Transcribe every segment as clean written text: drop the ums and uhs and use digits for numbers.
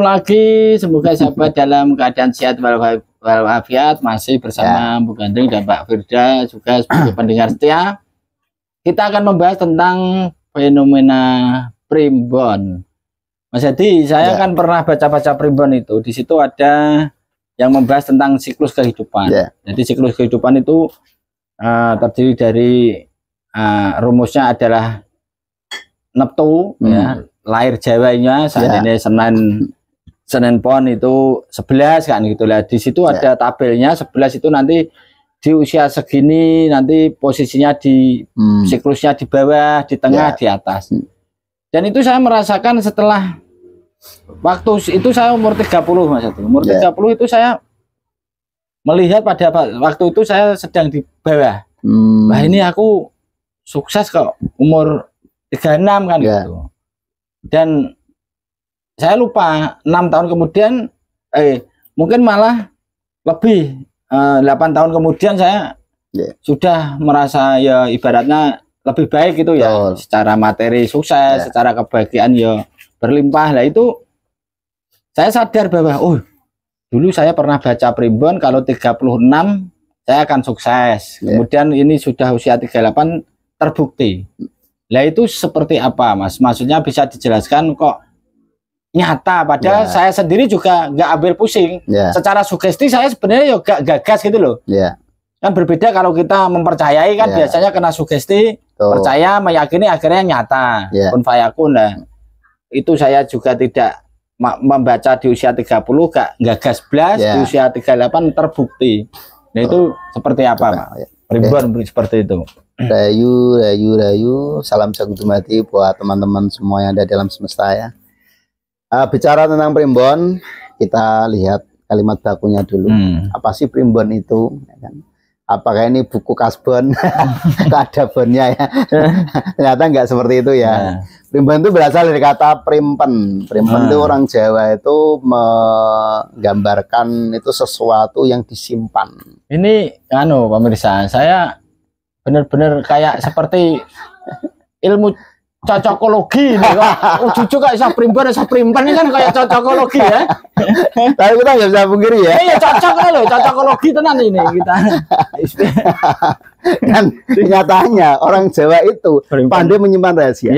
lagi, semoga sahabat dalam keadaan sehat walafiat, masih bersama Bu Gandeng dan Pak Firda juga sebagai pendengar setia. Kita akan membahas tentang fenomena primbon. Mas Hadi, saya kan pernah baca-baca primbon itu. Di situ ada yang membahas tentang siklus kehidupan. Jadi siklus kehidupan itu terdiri dari rumusnya adalah Neptu, ya, lahir Jawanya saat ini Senin Pon itu 11 kan gitu lah. Di situ ada tabelnya 11 itu nanti di usia segini nanti posisinya di siklusnya di bawah, di tengah, di atas. Dan itu saya merasakan setelah waktu itu saya umur 30 Mas. Umur 30 itu saya melihat pada waktu itu saya sedang di bawah. Wah, ini aku sukses kok umur 36 kan gitu. Dan saya lupa 6 tahun kemudian mungkin malah lebih 8 tahun kemudian saya sudah merasa ya ibaratnya lebih baik gitu ya, secara materi sukses, secara kebahagiaan ya berlimpah. Lah itu saya sadar bahwa dulu saya pernah baca primbon kalau 36 saya akan sukses. Kemudian ini sudah usia 38 terbukti. Lah itu seperti apa Mas? Maksudnya bisa dijelaskan kok nyata, padahal saya sendiri juga nggak ambil pusing. Secara sugesti saya sebenarnya juga gagas gitu loh. Kan berbeda kalau kita mempercayai kan biasanya kena sugesti, percaya, meyakini, akhirnya nyata. Kun fayakun. Nah, itu saya juga tidak membaca di usia 30 gak gagas blas, di usia 38 terbukti. Nah itu seperti apa Pak? Primbon seperti itu. Rayu, salam jagung mati buat teman-teman semua yang ada dalam semesta ya. Bicara tentang primbon, kita lihat kalimat bakunya dulu. Apa sih primbon itu? Apakah ini buku kasbon? Ada bonnya ya. Ternyata nggak seperti itu ya. Primbon itu berasal dari kata primpen. Primpen itu orang Jawa itu menggambarkan itu sesuatu yang disimpan. Ini pemirsa, saya benar-benar kayak seperti ilmu cocokologi nih kok. Cucu kayak primbon ini kan kayak cocokologi ya. Tapi kita nggak bisa pungkiri ya. Iya cocok loh, cocokologi tenan ini kita. Kan kenyataannya orang Jawa itu pandai menyimpan rahasia.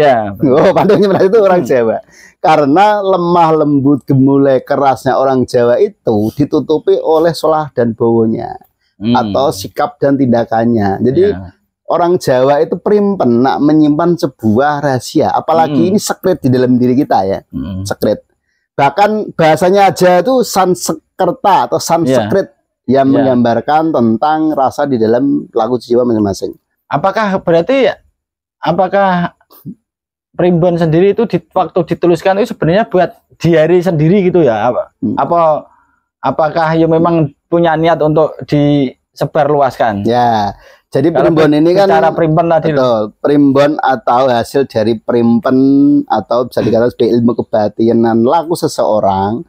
Pandai menyimpan rahasia itu orang Jawa. Karena lemah lembut gemulai kerasnya orang Jawa itu ditutupi oleh solah dan bowonya atau sikap dan tindakannya. Jadi orang Jawa itu primpen nak menyimpan sebuah rahasia, apalagi ini sekret di dalam diri kita ya, sekret. Bahkan bahasanya aja itu Sanskerta atau Sanskrit yang menggambarkan tentang rasa di dalam lagu jiwa masing-masing. Apakah primbon sendiri itu waktu dituliskan itu sebenarnya buat diary sendiri gitu ya? Apakah ya memang punya niat untuk disebarluaskan? Ya. Jadi primbon ini kan cara primbon tadi. Betul, primbon atau hasil dari primpen atau bisa dikatakan sebagai ilmu kebatinan laku seseorang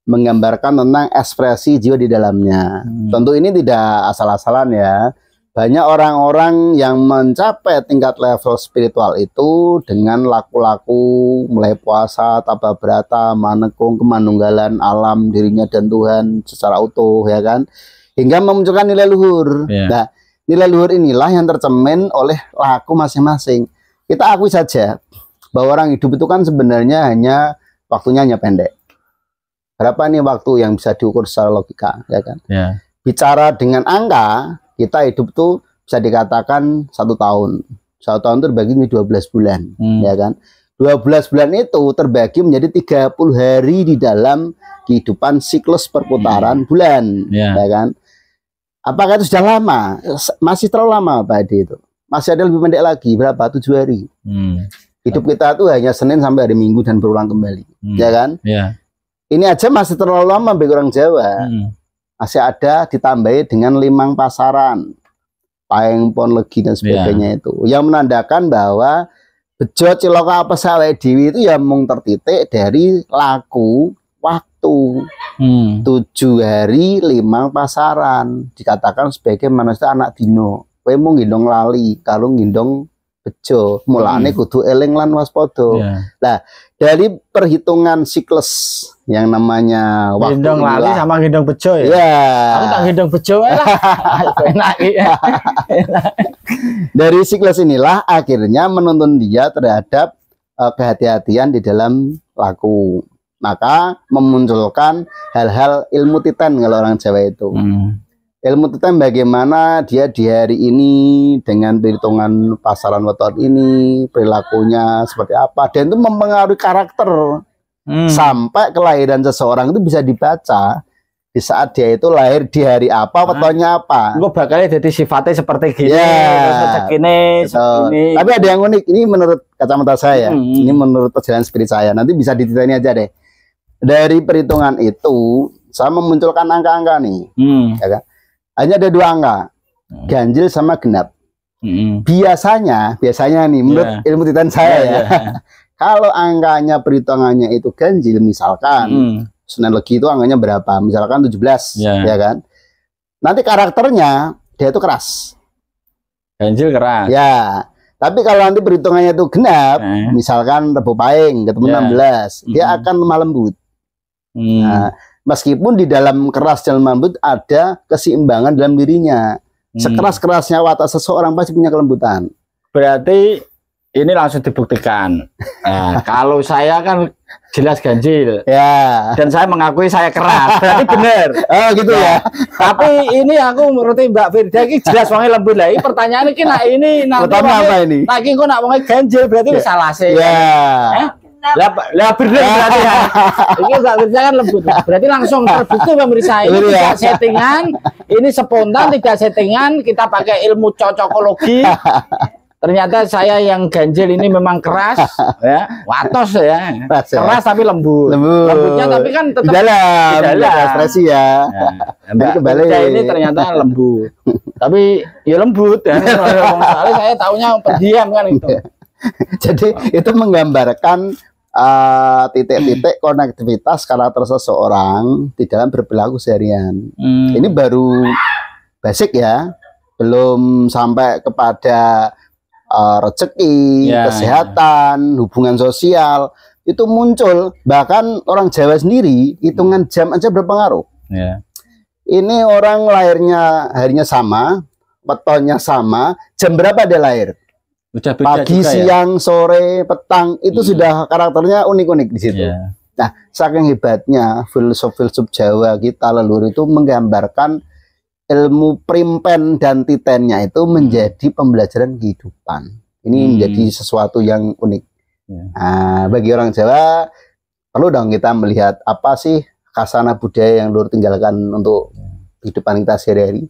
menggambarkan tentang ekspresi jiwa di dalamnya. Tentu ini tidak asal-asalan ya. Banyak orang-orang yang mencapai tingkat level spiritual itu dengan laku-laku mulai puasa, tabah berata, manekung, kemanunggalan alam dirinya dan Tuhan secara utuh ya kan. Hingga memunculkan nilai luhur. Nah, nilai luhur inilah yang tercemin oleh laku masing-masing. Kita akui saja bahwa orang hidup itu kan sebenarnya waktunya hanya pendek. Berapa nih waktu yang bisa diukur secara logika, ya kan? Bicara dengan angka, kita hidup tuh bisa dikatakan 1 tahun. 1 tahun itu terbagi menjadi 12 bulan, ya kan? 12 bulan itu terbagi menjadi 30 hari di dalam kehidupan siklus perputaran bulan, ya kan? Apakah itu sudah lama? Masih terlalu lama Pak Adi itu. Masih ada lebih pendek lagi, berapa? 7 hari. Hidup kita tuh hanya Senin sampai hari Minggu dan berulang kembali, ya kan? Ini aja masih terlalu lama bagi orang Jawa. Masih ada ditambahi dengan limang pasaran, paeng pon legi dan sebagainya itu. Yang menandakan bahwa bejo ciloka apa sawe dewi itu ya mung tertitik dari laku waktu. 7 hari 5 pasaran dikatakan sebagai manusia anak dino. Kowe mung gendong lali, kalau gendong bejo, mulane kudu eling lan waspada. Nah, dari perhitungan siklus yang namanya waktu gendong lali sama gendong bejo ya. Ya. Aku tak gendong bejo lah. Enak ya. Dari siklus inilah akhirnya menuntun dia terhadap kehati-hatian di dalam laku. Maka memunculkan hal-hal ilmu titan kalau orang Jawa itu. Ilmu titan bagaimana dia di hari ini dengan perhitungan pasaran weton ini, perilakunya seperti apa, dan itu mempengaruhi karakter. Sampai kelahiran seseorang itu bisa dibaca di saat dia itu lahir di hari apa, wetonnya apa. Kok bakalnya jadi sifatnya seperti gini, ini. Tapi ada yang unik, ini menurut kacamata saya, ini menurut perjalanan spirit saya. Nanti bisa dititani aja deh. Dari perhitungan itu, saya memunculkan angka-angka nih. Ya kan? Hanya ada 2 angka, ganjil sama genap. Biasanya nih, menurut ilmu titan saya ya, kalau angkanya perhitungannya itu ganjil, misalkan Senin Legi itu angkanya berapa? Misalkan 17, ya kan? Nanti karakternya dia itu keras. Ganjil keras. Ya. Tapi kalau nanti perhitungannya itu genap, misalkan Rebo Pahing ketemu 16, dia akan lemah lembut. Nah, meskipun di dalam keras dan lemah lembut ada keseimbangan dalam dirinya. Sekeras-kerasnya watak seseorang pasti punya kelembutan. Berarti ini langsung dibuktikan. Nah, kalau saya kan jelas ganjil, ya, dan saya mengakui saya keras, berarti benar. Oh gitu ya. Tapi ini aku menurut Mbak Firda ini jelas wongnya lembut lah. Ini pertanyaan ini ini nanti apa ini? Lagi kok nak wongnya ganjil berarti salah sih. Ya. Lah bener berarti ya. Ini Mbak Firda kan lembut. Berarti langsung terbukti pemirsa ini tidak settingan, ini spontan, tidak settingan, kita pakai ilmu cocokologi. Ternyata saya yang ganjil ini memang keras, ya, watos ya, keras tapi lembut. Lembutnya tapi kan tetap di dalam ekspresi ya. Mbak kembali ini ternyata lembut, tapi ya lembut ya. Soalnya saya taunya pendiam kan itu. Jadi itu menggambarkan titik-titik konektivitas karakter seseorang di dalam berperilaku seharian. Ini baru basic ya, belum sampai kepada rezeki, kesehatan, hubungan sosial itu muncul. Bahkan orang Jawa sendiri hitungan jam aja berpengaruh. Ini orang lahirnya harinya sama, wetonnya sama, jam berapa dia lahir? Pagi, siang, sore, petang itu sudah karakternya unik-unik di situ. Nah, saking hebatnya filsuf-filsuf Jawa kita leluhur itu menggambarkan ilmu primpen dan titennya itu menjadi pembelajaran kehidupan. Ini menjadi sesuatu yang unik. Nah, bagi orang Jawa perlu dong kita melihat apa sih khasana budaya yang luhur tinggalkan untuk kehidupan kita sehari-hari.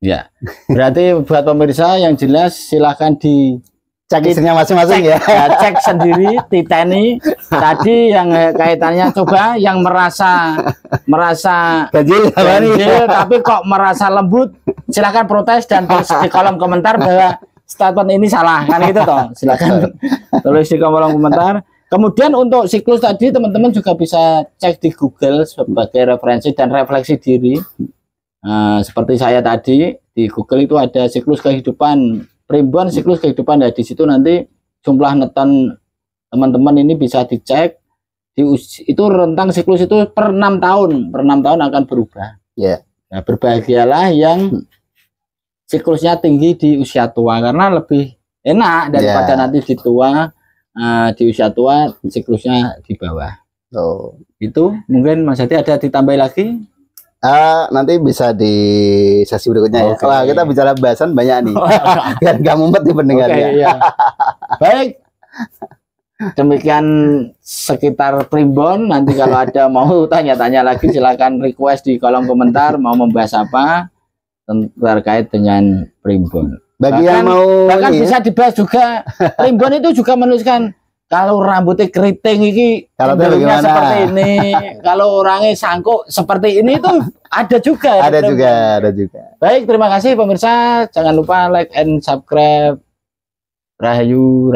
Ya, berarti buat pemirsa yang jelas silahkan di cek istrinya masing-masing ya. Cek sendiri, titeni tadi yang kaitannya, coba yang merasa ganjil tapi kok merasa lembut, silahkan protes dan tulis di kolom komentar bahwa statement ini salah, kan gitu toh. Silahkan tulis di kolom komentar. Kemudian untuk siklus tadi teman-teman juga bisa cek di Google sebagai referensi dan refleksi diri. Seperti saya tadi di Google itu ada siklus kehidupan Primbon, siklus kehidupan. Di situ nanti jumlah neton teman-teman ini bisa dicek. Itu rentang siklus itu per 6 tahun, akan berubah. Nah, berbahagialah yang siklusnya tinggi di usia tua karena lebih enak daripada nanti di usia tua siklusnya di bawah. Itu mungkin Mas Hadi ada ditambah lagi? Nanti bisa di sesi berikutnya ya. Wah, kita bicara bahasan banyak nih. Biar nggak mumet nih pendengarnya. Baik. Demikian sekitar Primbon. Nanti kalau ada mau tanya-tanya lagi silakan request di kolom komentar mau membahas apa terkait dengan Primbon. Bagi yang mau bisa dibahas juga. Primbon itu juga menuliskan kalau rambutnya keriting ini cenderungnya seperti ini, kalau orangnya sangkuk seperti ini itu ada juga. Ada juga. Baik, terima kasih pemirsa. Jangan lupa like and subscribe. Rahayu.